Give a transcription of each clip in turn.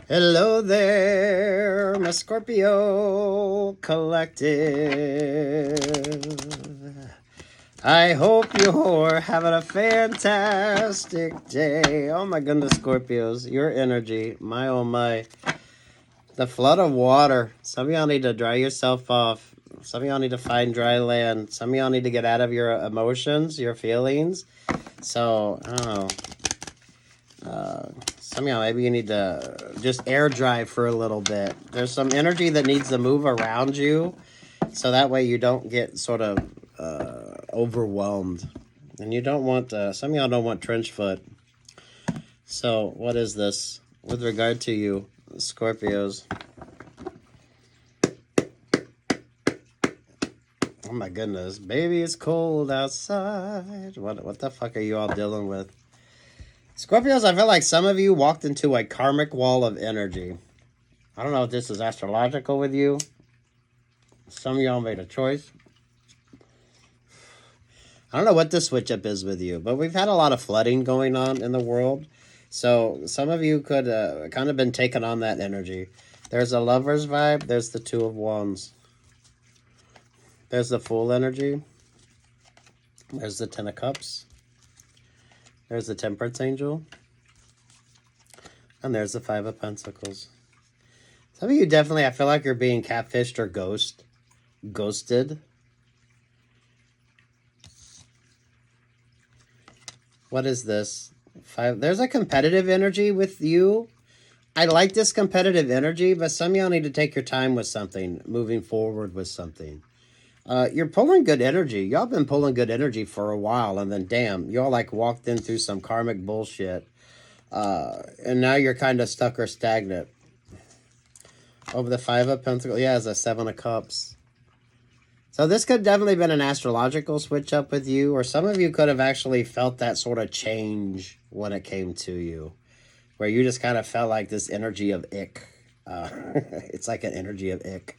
Hello there, my Scorpio collective. I hope you're having a fantastic day. Oh my goodness, Scorpios, your energy, my oh my. The flood of water. Some of y'all need to dry yourself off. Some of y'all need to find dry land. Some of y'all need to get out of your emotions, your feelings. So, I don't know. Some of y'all, maybe you need to just air dry for a little bit. There's some energy that needs to move around you, so that way you don't get sort of overwhelmed. And you don't want, some of y'all don't want trench foot. So what is this with regard to you, Scorpios? Oh my goodness, baby, it's cold outside. What the fuck are you all dealing with? Scorpios, I feel like some of you walked into a karmic wall of energy. I don't know if this is astrological with you. Some of y'all made a choice. I don't know what the switch up is with you, but we've had a lot of flooding going on in the world. So some of you could kind of been taken on that energy. There's a lover's vibe. There's the Two of Wands. There's the Fool energy. There's the Ten of Cups. There's the Temperance Angel. And there's the Five of Pentacles. Some of you definitely, I feel like you're being catfished or ghosted. What is this? There's a competitive energy with you. I like this competitive energy, but some of y'all need to take your time with something, moving forward with something. You're pulling good energy. Y'all been pulling good energy for a while, and then damn, y'all like walked in through some karmic bullshit. And now you're kind of stuck or stagnant. Over the Five of Pentacles, yeah, it's a Seven of Cups. So this could definitely been an astrological switch up with you, or some of you could have actually felt that sort of change when it came to you, where you just kind of felt like this energy of ick. It's like an energy of ick.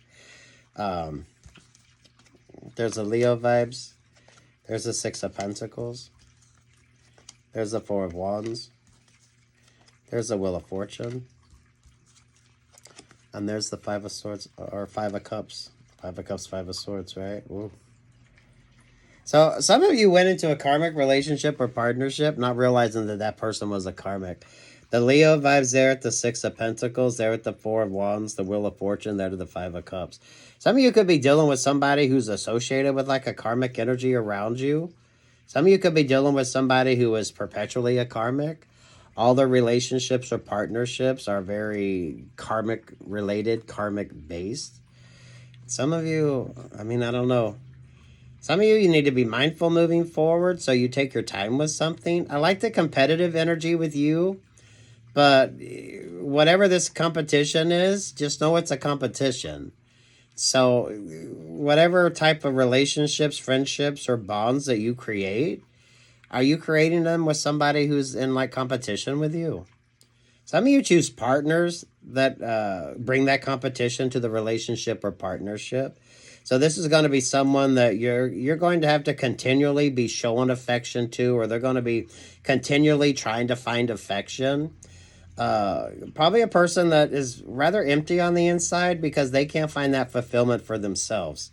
There's the Leo vibes. There's the Six of Pentacles. There's the Four of Wands. There's the Wheel of Fortune. And there's the Five of Swords, or Five of Cups. Five of Cups, Five of Swords, right? Ooh. So some of you went into a karmic relationship or partnership not realizing that that person was a karmic. The Leo vibes there at the Six of Pentacles, there at the Four of Wands, the Wheel of Fortune, there to the Five of Cups. Some of you could be dealing with somebody who's associated with like a karmic energy around you. Some of you could be dealing with somebody who is perpetually a karmic. All their relationships or partnerships are very karmic related, karmic based. Some of you, I mean, I don't know. Some of you need to be mindful moving forward, so you take your time with something. I like the competitive energy with you. But whatever this competition is, just know it's a competition. So whatever type of relationships, friendships, or bonds that you create, are you creating them with somebody who's in like competition with you? Some of you choose partners that bring that competition to the relationship or partnership. So this is going to be someone that you're going to have to continually be showing affection to, or they're going to be continually trying to find affection. Probably a person that is rather empty on the inside because they can't find that fulfillment for themselves.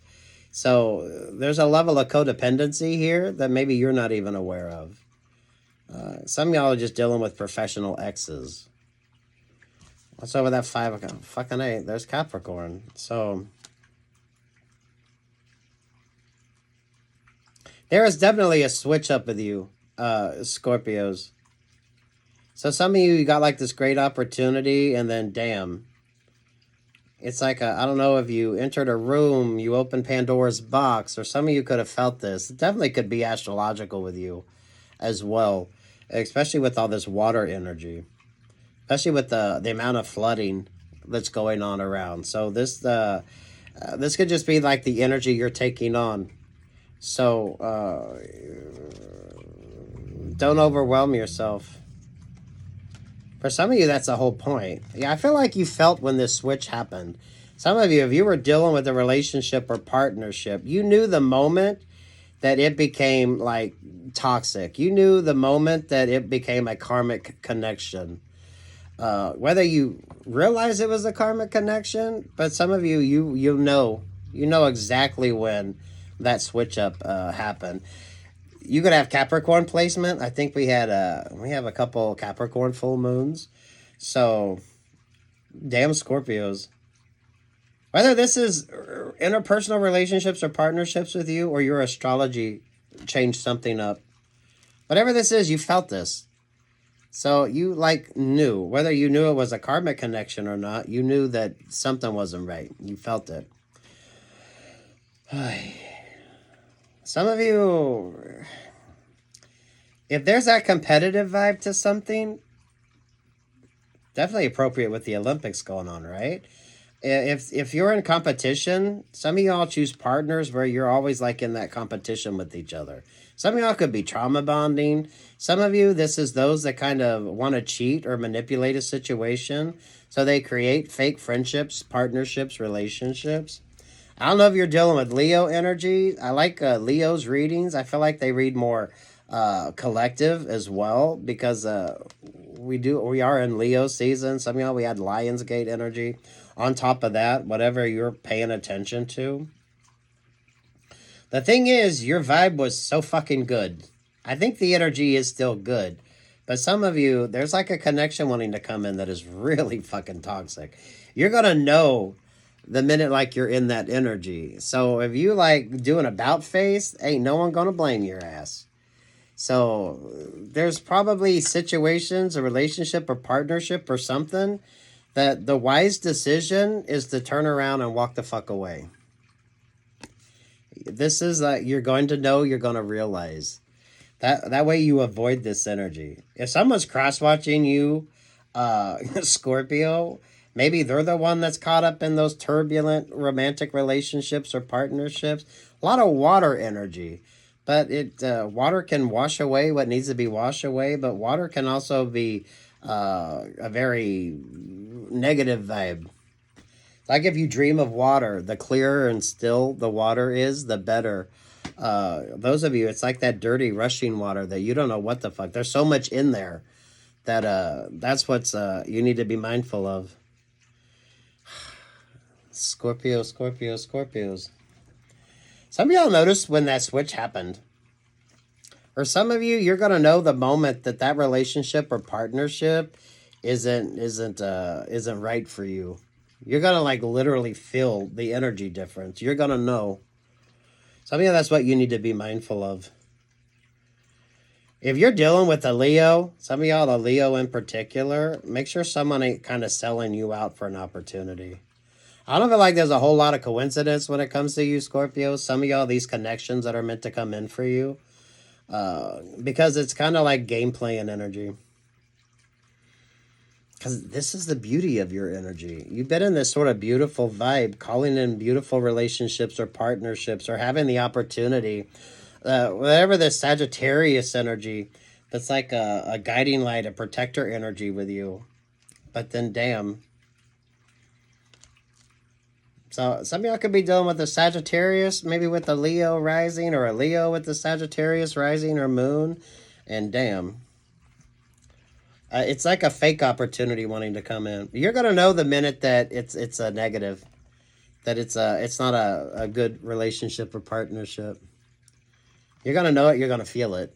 So there's a level of codependency here that maybe you're not even aware of. Some of y'all are just dealing with professional exes. What's over that Five? Fucking A. There's Capricorn. So there is definitely a switch up with you, Scorpios. So some of you got like this great opportunity, and then damn. It's like, I don't know if you entered a room, you opened Pandora's box, or some of you could have felt this. It definitely could be astrological with you as well, especially with all this water energy, especially with the amount of flooding that's going on around. So this could just be like the energy you're taking on. So don't overwhelm yourself. For some of you, that's the whole point. Yeah, I feel like you felt when this switch happened. Some of you, if you were dealing with a relationship or partnership, you knew the moment that it became like toxic. You knew the moment that it became a karmic connection. Whether you realize it was a karmic connection, but some of you, you know exactly when that switch up happened. You could have Capricorn placement. I think we have a couple Capricorn full moons. So, damn Scorpios. Whether this is interpersonal relationships or partnerships with you, or your astrology changed something up. Whatever this is, you felt this. So you knew, whether you knew it was a karmic connection or not, you knew that something wasn't right. You felt it. Some of you, if there's that competitive vibe to something, definitely appropriate with the Olympics going on, right? If you're in competition, some of y'all choose partners where you're always in that competition with each other. Some of y'all could be trauma bonding. Some of you, this is those that kind of want to cheat or manipulate a situation. So they create fake friendships, partnerships, relationships. I don't know if you're dealing with Leo energy. I like Leo's readings. I feel like they read more collective as well, because we are in Leo season. Some of y'all, we had Lionsgate energy. On top of that, whatever you're paying attention to. The thing is, your vibe was so fucking good. I think the energy is still good. But some of you, there's a connection wanting to come in that is really fucking toxic. You're going to know the minute you're in that energy. So if you do an about face, ain't no one going to blame your ass. So there's probably situations, a relationship or partnership or something, that the wise decision is to turn around and walk the fuck away. This is you're going to know, you're going to realize. That way you avoid this energy. If someone's cross-watching you, Scorpio, maybe they're the one that's caught up in those turbulent romantic relationships or partnerships. A lot of water energy. But water can wash away what needs to be washed away, but water can also be a very negative vibe. If you dream of water, the clearer and still the water is, the better. Those of you, it's like that dirty rushing water that you don't know what the fuck. There's so much in there that that's what's you need to be mindful of. Scorpio, Scorpio, Scorpios. Some of y'all noticed when that switch happened. Or some of you, you're gonna know the moment that relationship or partnership isn't right for you. You're gonna literally feel the energy difference. You're gonna know. Some of you, that's what you need to be mindful of. If you're dealing with a Leo, some of y'all, a Leo in particular, make sure someone ain't kind of selling you out for an opportunity. I don't feel there's a whole lot of coincidence when it comes to you, Scorpio. Some of y'all, these connections that are meant to come in for you. Because it's kind of like game playing energy. Because this is the beauty of your energy. You've been in this sort of beautiful vibe, calling in beautiful relationships or partnerships, or having the opportunity, whatever this Sagittarius energy, that's like a guiding light, a protector energy with you. But then, damn. So some of y'all could be dealing with a Sagittarius, maybe with a Leo rising, or a Leo with the Sagittarius rising or moon. And damn. It's like a fake opportunity wanting to come in. You're going to know the minute that it's a negative. That it's not a good relationship or partnership. You're going to know it. You're going to feel it.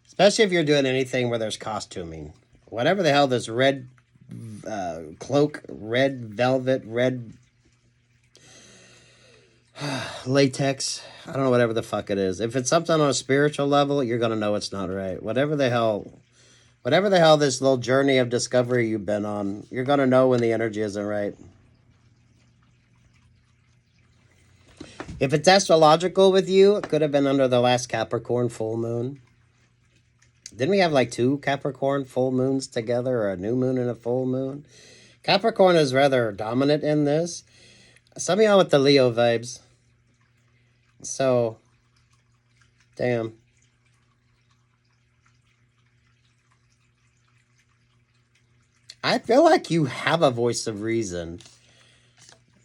Especially if you're doing anything where there's costuming. Whatever the hell this red cloak, red velvet, red latex, I don't know, whatever the fuck it is. If it's something on a spiritual level, you're going to know it's not right. Whatever the hell this little journey of discovery you've been on, you're going to know when the energy isn't right. If it's astrological with you, it could have been under the last Capricorn full moon. Didn't we have 2 Capricorn full moons together, or a new moon and a full moon? Capricorn is rather dominant in this. Some of y'all with the Leo vibes. So, damn. I feel like you have a voice of reason.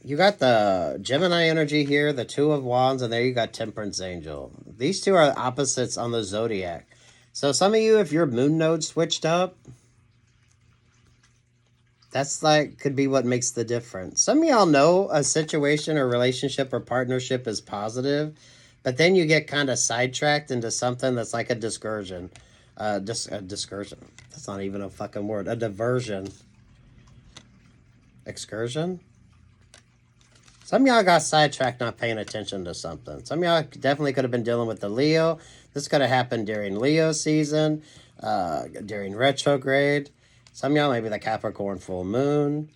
You got the Gemini energy here, the Two of Wands, and there you got Temperance Angel. These two are opposites on the zodiac. So some of you, if your moon node switched up, that's like, could be what makes the difference. Some of y'all know a situation or relationship or partnership is positive, but then you get kind of sidetracked into something that's like a discursion. A discursion. That's not even a fucking word. A diversion. Excursion? Some of y'all got sidetracked not paying attention to something. Some of y'all definitely could have been dealing with the Leo. This could have happened during Leo season, during retrograde. Some of y'all maybe the Capricorn full moon.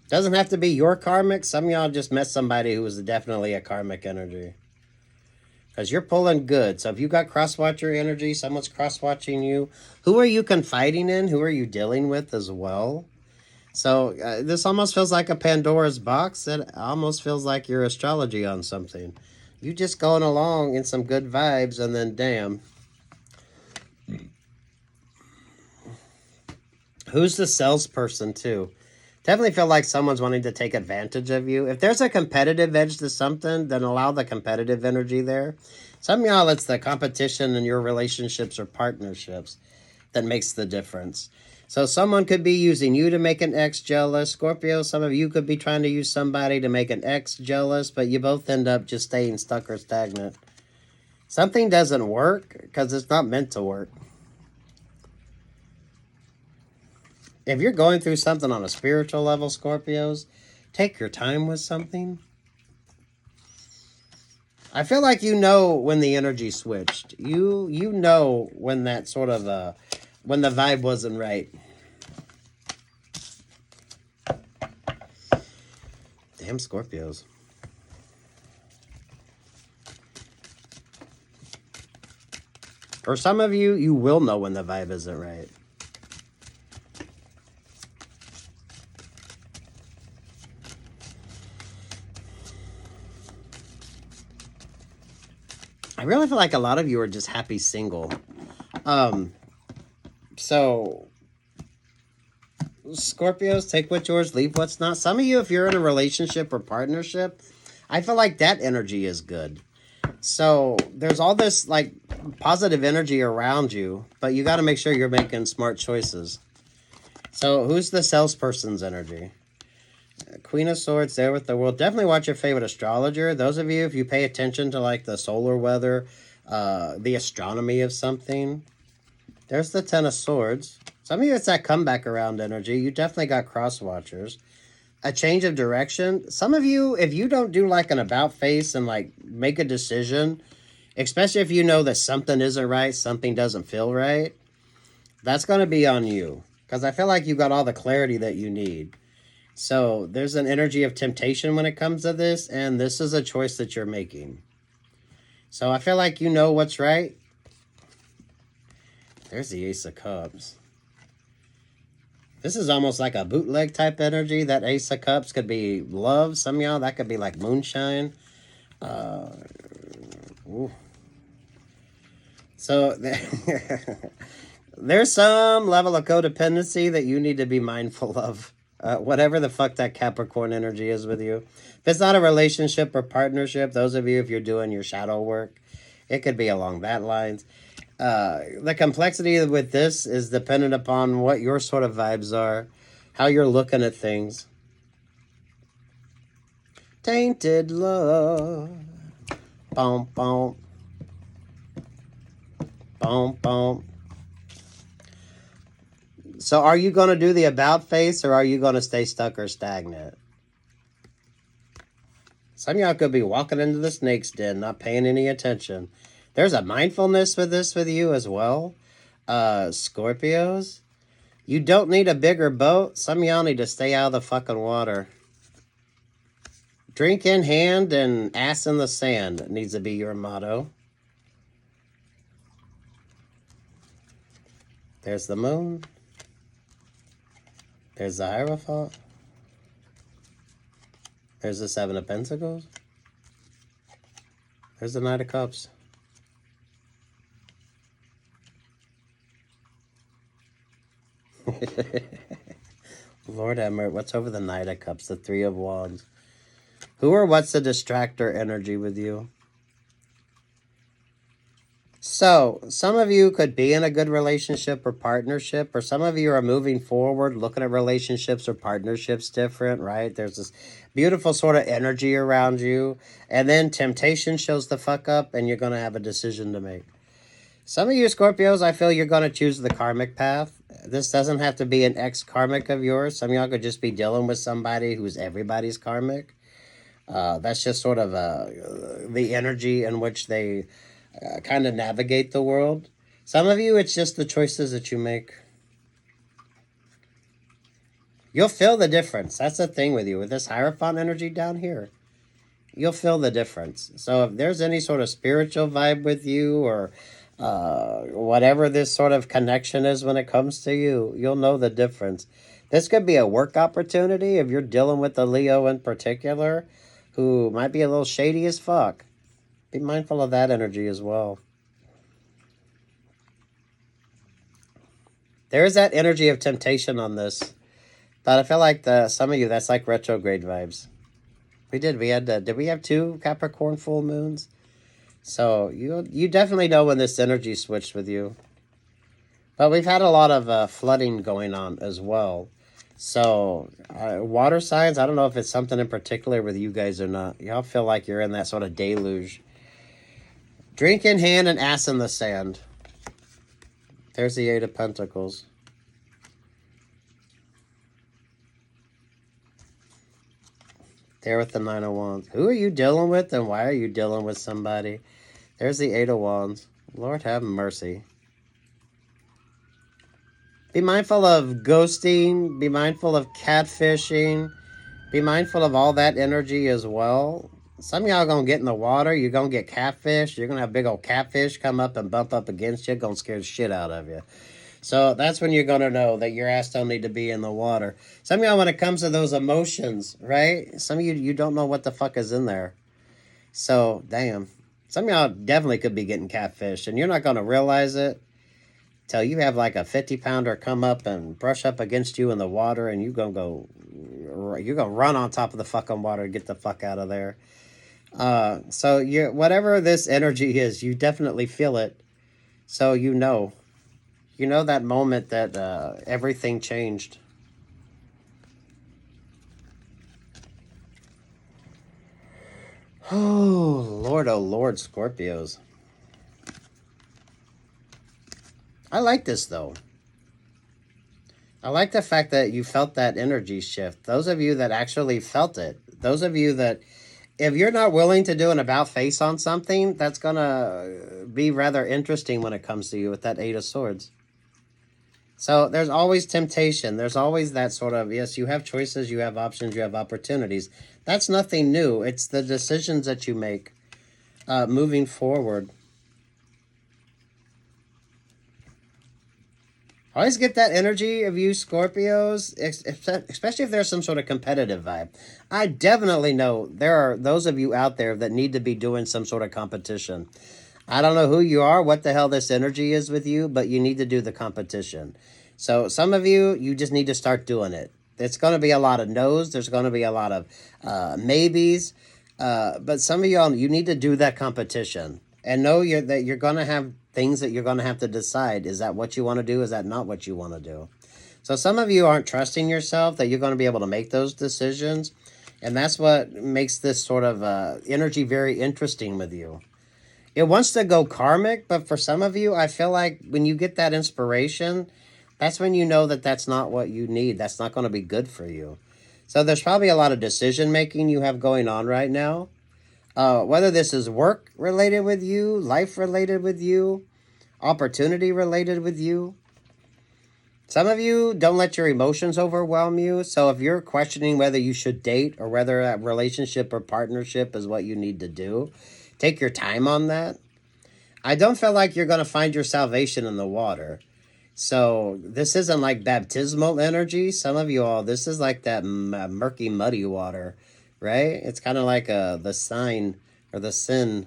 Doesn't have to be your karmic. Some of y'all just met somebody who was definitely a karmic energy. Because you're pulling good. So if you got cross-watcher energy, someone's cross-watching you. Who are you confiding in? Who are you dealing with as well? So this almost feels like a Pandora's box. It almost feels like your astrology on something. You just going along in some good vibes and then damn. Who's the salesperson too? Definitely feel like someone's wanting to take advantage of you. If there's a competitive edge to something, then allow the competitive energy there. Some of y'all, it's the competition in your relationships or partnerships that makes the difference. So someone could be using you to make an ex jealous. Scorpio, some of you could be trying to use somebody to make an ex jealous, but you both end up just staying stuck or stagnant. Something doesn't work because it's not meant to work. If you're going through something on a spiritual level, Scorpios, take your time with something. I feel like you know when the energy switched. You know when that sort of when the vibe wasn't right. Damn Scorpios. For some of you, you will know when the vibe isn't right. I really feel like a lot of you are just happy single. So Scorpios, take what's yours, leave what's not. Some of you, if you're in a relationship or partnership, I feel like that energy is good. So there's all this like positive energy around you, but you got to make sure you're making smart choices. So who's the salesperson's energy? Queen of Swords there with the World. Definitely watch your favorite astrologer. Those of you, if you pay attention to like the solar weather, the astronomy of something. There's the Ten of Swords. Some of you, it's that comeback around energy. You definitely got cross watchers. A change of direction. Some of you, if you don't do like an about face and like make a decision, especially if you know that something isn't right, something doesn't feel right, that's going to be on you. Because I feel like you got all the clarity that you need. So there's an energy of temptation when it comes to this, and this is a choice that you're making. So I feel like you know what's right. There's the Ace of Cups. This is almost like a bootleg type energy. That Ace of Cups could be love. Some of y'all, that could be like moonshine. So there's some level of codependency that you need to be mindful of. Whatever the fuck that Capricorn energy is with you. If it's not a relationship or partnership, those of you, if you're doing your shadow work, it could be along that lines. The complexity with this is dependent upon what your sort of vibes are, how you're looking at things. Tainted love. Boom, boom. Boom, boom. So are you going to do the about face, or are you going to stay stuck or stagnant? Some of y'all could be walking into the snake's den, not paying any attention. There's a mindfulness with this with you as well. Scorpios, you don't need a bigger boat. Some of y'all need to stay out of the fucking water. Drink in hand and ass in the sand needs to be your motto. There's the moon. There's the Hierophant. There's the Seven of Pentacles. There's the Knight of Cups. Lord Emmer, what's over the Knight of Cups, the Three of Wands? Who or what's the distractor energy with you? So, some of you could be in a good relationship or partnership, or some of you are moving forward, looking at relationships or partnerships different, right? There's this beautiful sort of energy around you, and then temptation shows the fuck up, and you're going to have a decision to make. Some of you Scorpios, I feel you're going to choose the karmic path. This doesn't have to be an ex-karmic of yours. Some of y'all could just be dealing with somebody who's everybody's karmic. That's just sort of the energy in which they kind of navigate the world. Some of you, it's just the choices that you make. You'll feel the difference. That's the thing with you. With this Hierophant energy down here, you'll feel the difference. So if there's any sort of spiritual vibe with you, or whatever this sort of connection is when it comes to you, you'll know the difference. This could be a work opportunity if you're dealing with a Leo in particular who might be a little shady as fuck. Be mindful of that energy as well. There is that energy of temptation on this. But I feel like some of you, that's like retrograde vibes. Did we have 2 Capricorn full moons? So you definitely know when this energy switched with you. But we've had a lot of flooding going on as well. So water signs, I don't know if it's something in particular with you guys or not. Y'all feel like you're in that sort of deluge. Drink in hand and ass in the sand. There's the 8 of Pentacles. There with the 9 of Wands. Who are you dealing with, and why are you dealing with somebody? There's the 8 of Wands. Lord have mercy. Be mindful of ghosting. Be mindful of catfishing. Be mindful of all that energy as well. Some of y'all going to get in the water. You're going to get catfish. You're going to have big old catfish come up and bump up against you. Going to scare the shit out of you. So that's when you're going to know that your ass don't need to be in the water. Some of y'all, when it comes to those emotions, right? Some of you don't know what the fuck is in there. So, damn. Some of y'all definitely could be getting catfished, and you're not going to realize it till you have like a 50-pounder come up and brush up against you in the water, and you're going to run on top of the fucking water and get the fuck out of there. So whatever this energy is, you definitely feel it. So you know that moment that everything changed. Oh Lord, Scorpios. I like this though. I like the fact that you felt that energy shift. Those of you that actually felt it. Those of you that, if you're not willing to do an about face on something, that's going to be rather interesting when it comes to you with that 8 of Swords. So there's always temptation. There's always that sort of, yes, you have choices, you have options, you have opportunities. That's nothing new. It's the decisions that you make moving forward. I always get that energy of you Scorpios, especially if there's some sort of competitive vibe. I definitely know there are those of you out there that need to be doing some sort of competition. I don't know who you are, what the hell this energy is with you, but you need to do the competition. So some of you, you just need to start doing it. It's going to be a lot of no's. There's going to be a lot of maybes. But some of y'all, you need to do that competition. And know that you're going to have things that you're going to have to decide. Is that what you want to do? Is that not what you want to do? So some of you aren't trusting yourself that you're going to be able to make those decisions. And that's what makes this sort of energy very interesting with you. It wants to go karmic, but for some of you, I feel like when you get that inspiration, that's when you know that that's not what you need. That's not going to be good for you. So there's probably a lot of decision making you have going on right now. Whether this is work related with you, life related with you, opportunity related with you. Some of you don't let your emotions overwhelm you. So if you're questioning whether you should date or whether a relationship or partnership is what you need to do, take your time on that. I don't feel like you're going to find your salvation in the water. So this isn't like baptismal energy. Some of you all, this is like that murky, muddy water. Right? It's kind of like the sign or the sin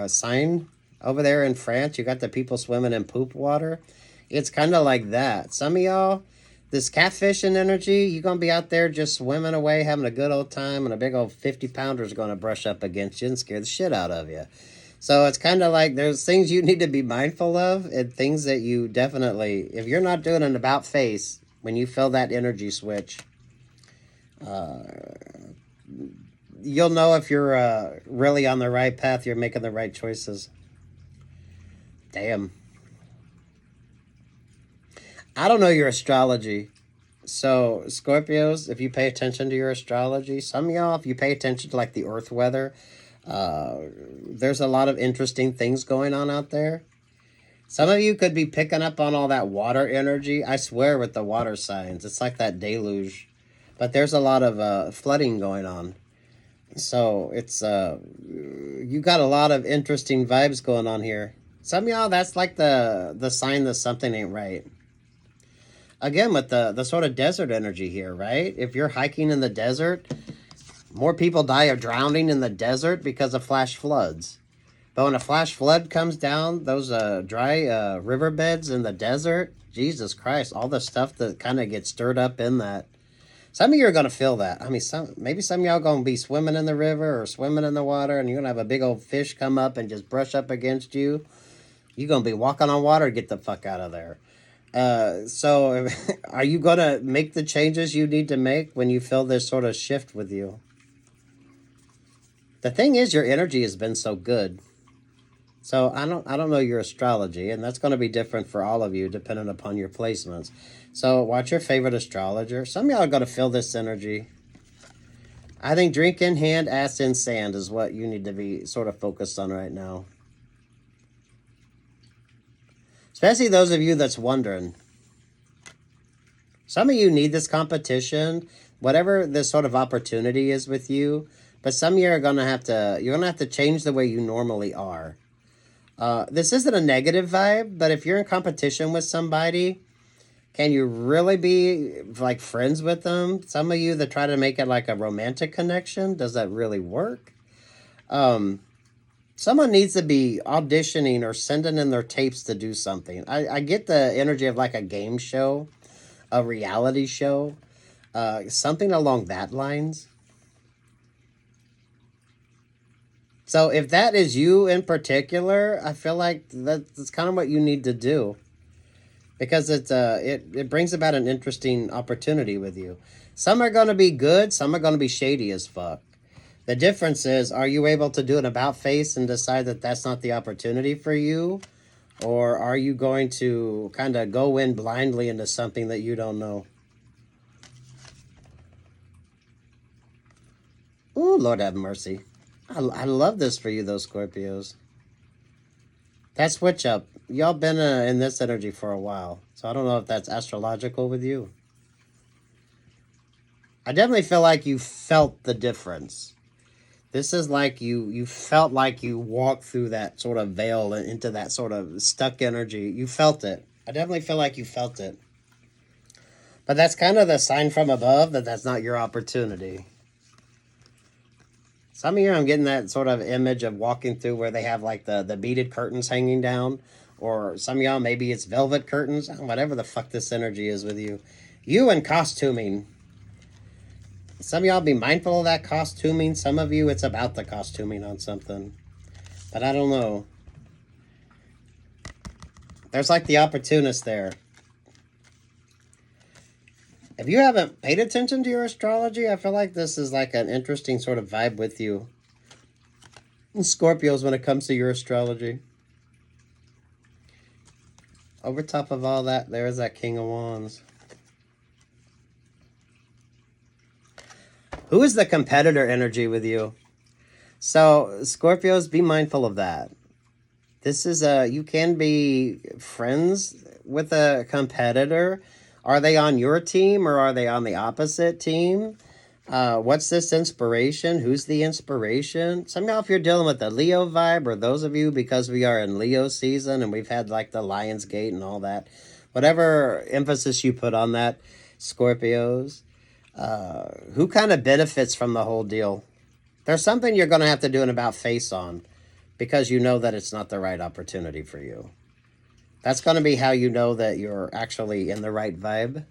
sign over there in France. You got the people swimming in poop water. It's kind of like that. Some of y'all, This catfishing energy, you're going to be out there just swimming away, having a good old time, and a big old 50-pounder is going to brush up against you and scare the shit out of you. So it's kind of like there's things you need to be mindful of, and things that you definitely, if you're not doing an about face, when you feel that energy switch, you'll know if you're really on the right path, you're making the right choices. Damn. I don't know your astrology. So, Scorpios, if you pay attention to your astrology, some of y'all, if you pay attention to like the earth weather, there's a lot of interesting things going on out there. Some of you could be picking up on all that water energy. I swear with the water signs, it's like that deluge. But there's a lot of flooding going on. So, it's, you got a lot of interesting vibes going on here. Some of y'all, that's like the sign that something ain't right. Again, with the sort of desert energy here, right? If you're hiking in the desert, more people die of drowning in the desert because of flash floods. But when a flash flood comes down, those dry riverbeds in the desert, Jesus Christ, all the stuff that kind of gets stirred up in that. Some of you are going to feel that. I mean, maybe some of y'all going to be swimming in the river or swimming in the water, and you're going to have a big old fish come up and just brush up against you. You're going to be walking on water, get the fuck out of there. So are you going to make the changes you need to make when you feel this sort of shift with you? The thing is, your energy has been so good. So I don't know your astrology, and that's going to be different for all of you depending upon your placements. So watch your favorite astrologer. Some of y'all are going to feel this energy. I think drink in hand, ass in sand is what you need to be sort of focused on right now. Especially those of you that's wondering. Some of you need this competition, whatever this sort of opportunity is with you. But some of you are going to have to, you're going to have to change the way you normally are. This isn't a negative vibe, but if you're in competition with somebody, can you really be like friends with them? Some of you that try to make it like a romantic connection, does that really work? Someone needs to be auditioning or sending in their tapes to do something. I get the energy of like a game show, a reality show, something along that lines. So if that is you in particular, I feel like that's kind of what you need to do. Because it brings about an interesting opportunity with you. Some are going to be good, some are going to be shady as fuck. The difference is, are you able to do an about face and decide that that's not the opportunity for you? Or are you going to kind of go in blindly into something that you don't know? Ooh, Lord have mercy. I love this for you, those Scorpios. That switch up. Y'all been in this energy for a while. So I don't know if that's astrological with you. I definitely feel like you felt the difference. This is like you felt like you walked through that sort of veil and into that sort of stuck energy. You felt it. I definitely feel like you felt it. But that's kind of the sign from above that that's not your opportunity. Some of you, I'm getting that sort of image of walking through where they have like the beaded curtains hanging down. Or some of y'all, maybe it's velvet curtains. Whatever the fuck this energy is with you. You and costuming. Some of y'all be mindful of that costuming. Some of you, it's about the costuming on something. But I don't know. There's like the opportunist there. If you haven't paid attention to your astrology, I feel like this is like an interesting sort of vibe with you. Scorpios when it comes to your astrology. Over top of all that, there is that King of Wands. Who is the competitor energy with you? So, Scorpios, be mindful of that. This is you can be friends with a competitor. Are they on your team or are they on the opposite team? What's this inspiration? Who's the inspiration? Some of y'all, if you're dealing with the Leo vibe, or those of you, because we are in Leo season and we've had like the Lion's Gate and all that, whatever emphasis you put on that, Scorpios, who kind of benefits from the whole deal? There's something you're going to have to do an about face on because you know that it's not the right opportunity for you. That's going to be how you know that you're actually in the right vibe.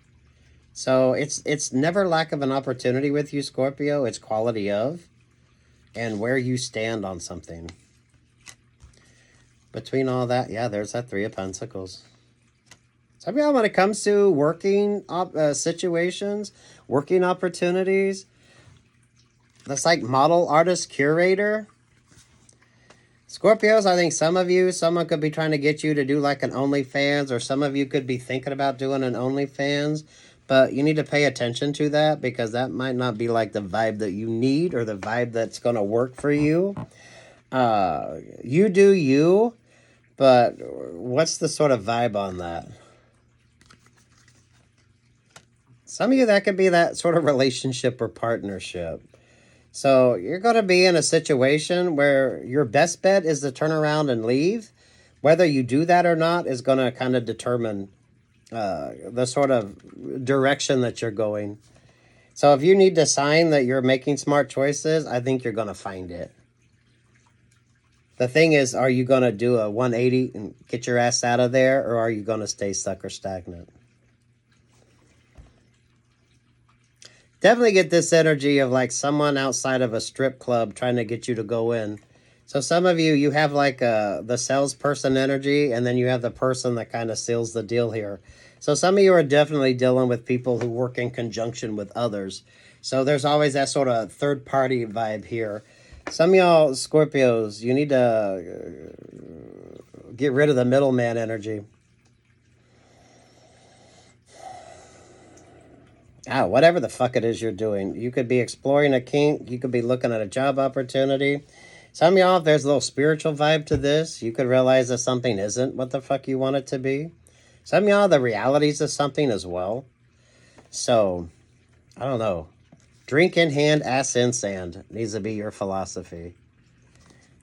So it's never lack of an opportunity with you, Scorpio. It's quality of and where you stand on something. Between all that, yeah, there's that Three of Pentacles. Some of y'all, when it comes to working situations, working opportunities, that's like model, artist, curator. Scorpios, I think some of you, someone could be trying to get you to do like an OnlyFans, or some of you could be thinking about doing an OnlyFans, but you need to pay attention to that because that might not be like the vibe that you need or the vibe that's going to work for you. You do you, but what's the sort of vibe on that? Some of you, that could be that sort of relationship or partnership. So you're going to be in a situation where your best bet is to turn around and leave. Whether you do that or not is going to kind of determine the sort of direction that you're going. So if you need to sign that you're making smart choices, I think you're going to find it. The thing is, are you going to do a 180 and get your ass out of there, or are you going to stay stuck or stagnant? Definitely get this energy of like someone outside of a strip club trying to get you to go in. So some of you, you have like the salesperson energy, and then you have the person that kind of seals the deal here. So some of you are definitely dealing with people who work in conjunction with others. So there's always that sort of third party vibe here. Some of y'all Scorpios, you need to get rid of the middleman energy. Whatever the fuck it is you're doing. You could be exploring a kink. You could be looking at a job opportunity. Some of y'all, if there's a little spiritual vibe to this, you could realize that something isn't what the fuck you want it to be. Some of y'all, the realities of something as well. So, I don't know. Drink in hand, ass in sand needs to be your philosophy.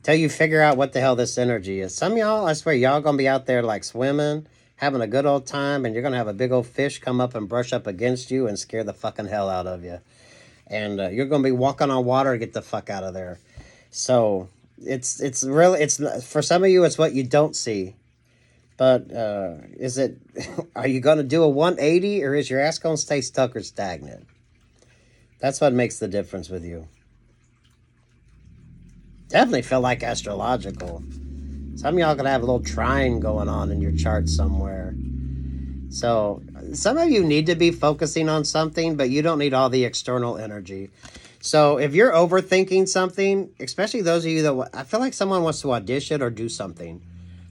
Till you figure out what the hell this energy is. Some of y'all, I swear, y'all gonna be out there like swimming, having a good old time, and you're going to have a big old fish come up and brush up against you and scare the fucking hell out of you. And you're going to be walking on water to get the fuck out of there. So it's for some of you, it's what you don't see. But is it, are you going to do a 180, or is your ass going to stay stuck or stagnant? That's what makes the difference with you. Definitely feel like astrological. Some of y'all could have a little trine going on in your chart somewhere. So some of you need to be focusing on something, but you don't need all the external energy. So if you're overthinking something, especially those of you that, I feel like someone wants to audition or do something,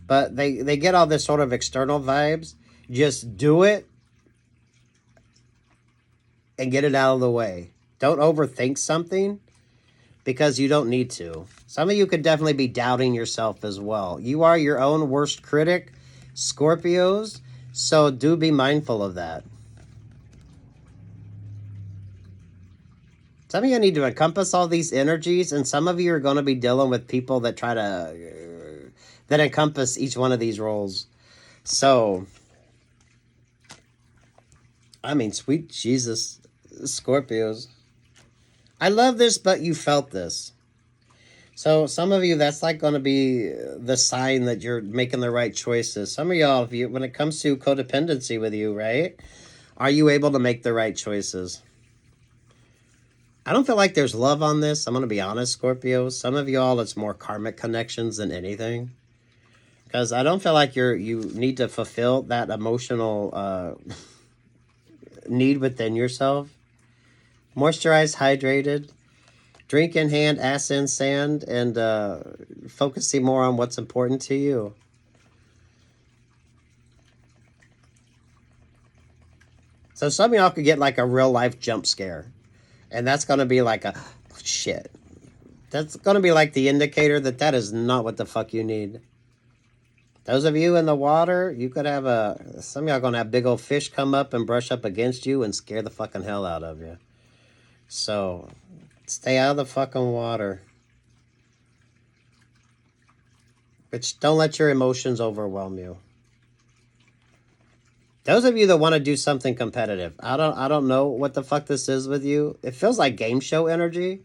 but they get all this sort of external vibes. Just do it and get it out of the way. Don't overthink something, because you don't need to. Some of you could definitely be doubting yourself as well. You are your own worst critic, Scorpios, so do be mindful of that. Some of you need to encompass all these energies, and some of you are going to be dealing with people that try to, that encompass each one of these roles. So, I mean, sweet Jesus, Scorpios. I love this, but you felt this. So some of you, that's like going to be the sign that you're making the right choices. Some of y'all, if you, when it comes to codependency with you, right? Are you able to make the right choices? I don't feel like there's love on this. I'm going to be honest, Scorpio. Some of y'all, it's more karmic connections than anything. Because I don't feel like you need to fulfill that emotional need within yourself. Moisturized, hydrated, drink in hand, ass in sand, and focusing more on what's important to you. So some of y'all could get like a real life jump scare. And that's going to be like a, shit. That's going to be like the indicator that that is not what the fuck you need. Those of you in the water, you could have some of y'all going to have big old fish come up and brush up against you and scare the fucking hell out of you. So, stay out of the fucking water. But don't let your emotions overwhelm you. Those of you that want to do something competitive, I don't know what the fuck this is with you. It feels like game show energy.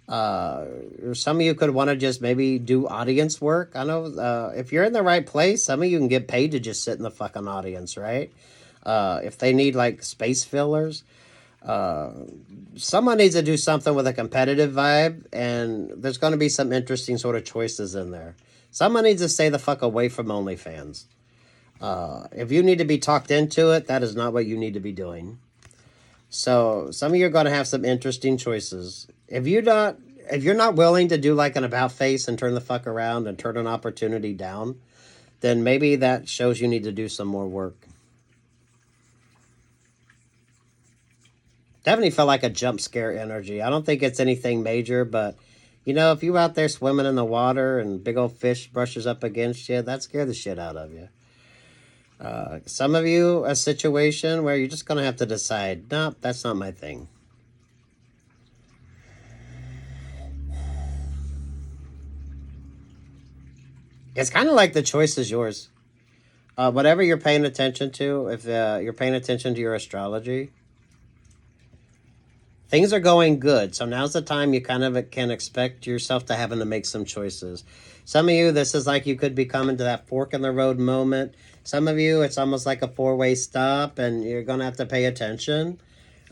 Or some of you could want to just maybe do audience work. I know if you're in the right place, some of you can get paid to just sit in the fucking audience, right? If they need like space fillers, someone needs to do something with a competitive vibe, and there's going to be some interesting sort of choices in there. Someone needs to stay the fuck away from OnlyFans. If you need to be talked into it, that is not what you need to be doing. So some of you are going to have some interesting choices. If you're not willing to do like an about face and turn the fuck around and turn an opportunity down, then maybe that shows you need to do some more work. Definitely felt like a jump scare energy. I don't think it's anything major, but you know, if you're out there swimming in the water and big old fish brushes up against you, that scared the shit out of you. Some of you, a situation where you're just going to have to decide, nope, that's not my thing. It's kind of like the choice is yours. Whatever you're paying attention to, if you're paying attention to your astrology, things are going good. So now's the time you kind of can expect yourself to having to make some choices. Some of you, this is like you could be coming to that fork in the road moment. Some of you, it's almost like a four-way stop, and you're going to have to pay attention.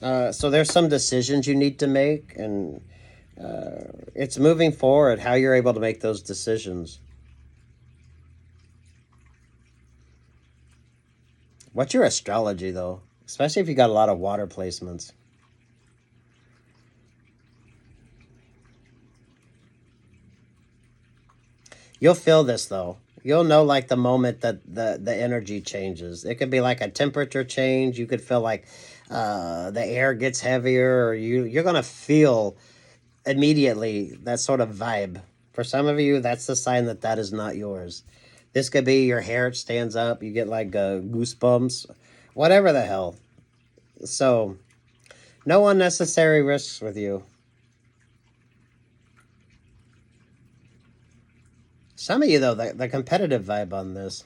So there's some decisions you need to make, and it's moving forward, how you're able to make those decisions. What's your astrology, though? Especially if you got a lot of water placements. You'll feel this, though. You'll know like the moment that the energy changes. It could be like a temperature change. You could feel like the air gets heavier, or you're going to feel immediately that sort of vibe. For some of you, that's the sign that that is not yours. This could be your hair stands up. You get like goosebumps. Whatever the hell. So, no unnecessary risks with you. Some of you, though, the competitive vibe on this.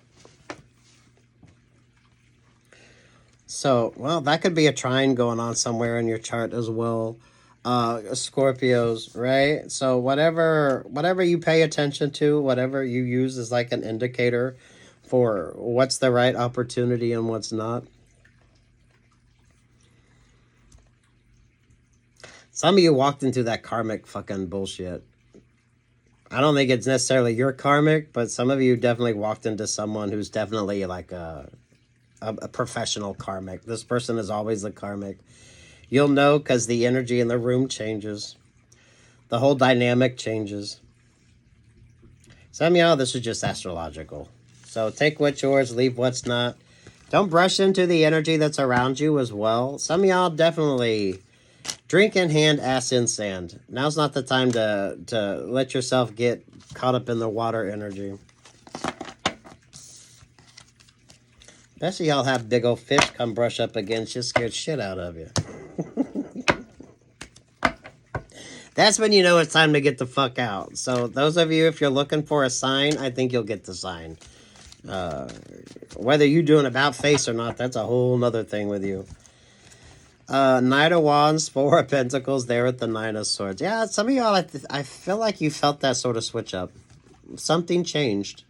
So, well, that could be a trine going on somewhere in your chart as well. Scorpios, right? So whatever you pay attention to, whatever you use as like an indicator for what's the right opportunity and what's not. Some of you walked into that karmic fucking bullshit. I don't think it's necessarily your karmic, but some of you definitely walked into someone who's definitely like a professional karmic. This person is always a karmic. You'll know because the energy in the room changes. The whole dynamic changes. Some of y'all, this is just astrological. So take what's yours, leave what's not. Don't brush into the energy that's around you as well. Some of y'all definitely drink in hand, ass in sand. Now's not the time to let yourself get caught up in the water energy. Especially y'all have big old fish come brush up against you, scared shit out of you. That's when you know it's time to get the fuck out. So those of you, if you're looking for a sign, I think you'll get the sign. Whether you do an about face or not, that's a whole nother thing with you. Knight of Wands, Four of Pentacles, there with the Nine of Swords. Yeah, some of y'all, I feel like you felt that sort of switch up. Something changed.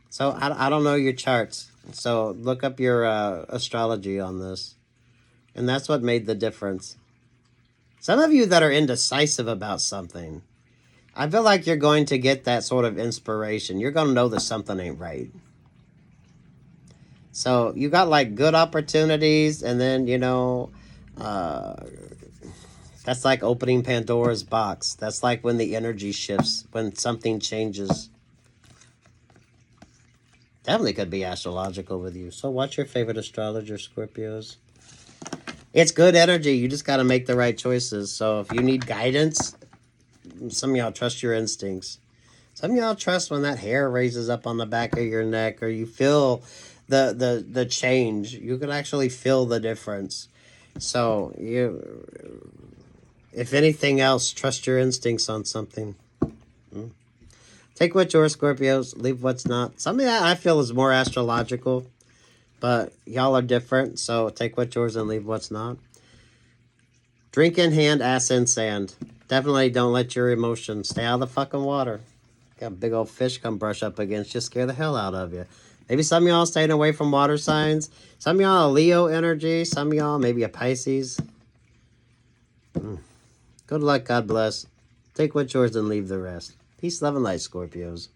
So I don't know your charts. So look up your astrology on this. And that's what made the difference. Some of you that are indecisive about something, I feel like you're going to get that sort of inspiration. You're going to know that something ain't right. So you got like good opportunities, and then, you know, that's like opening Pandora's box. That's like when the energy shifts, when something changes. Definitely could be astrological with you. So what's your favorite astrologer, Scorpios? It's good energy. You just got to make the right choices. So if you need guidance, some of y'all trust your instincts. Some of y'all trust when that hair raises up on the back of your neck, or you feel the change. You can actually feel the difference. So if anything else, trust your instincts on something. Take what's yours, Scorpios. Leave what's not. Something that I feel is more astrological. But y'all are different, so take what's yours and leave what's not. Drink in hand, ass in sand. Definitely don't let your emotions stay out of the fucking water. Got a big old fish come brush up against you, scare the hell out of you. Maybe some of y'all staying away from water signs. Some of y'all a Leo energy. Some of y'all maybe a Pisces. Good luck. God bless. Take what's yours and leave the rest. Peace, love, and light, Scorpios.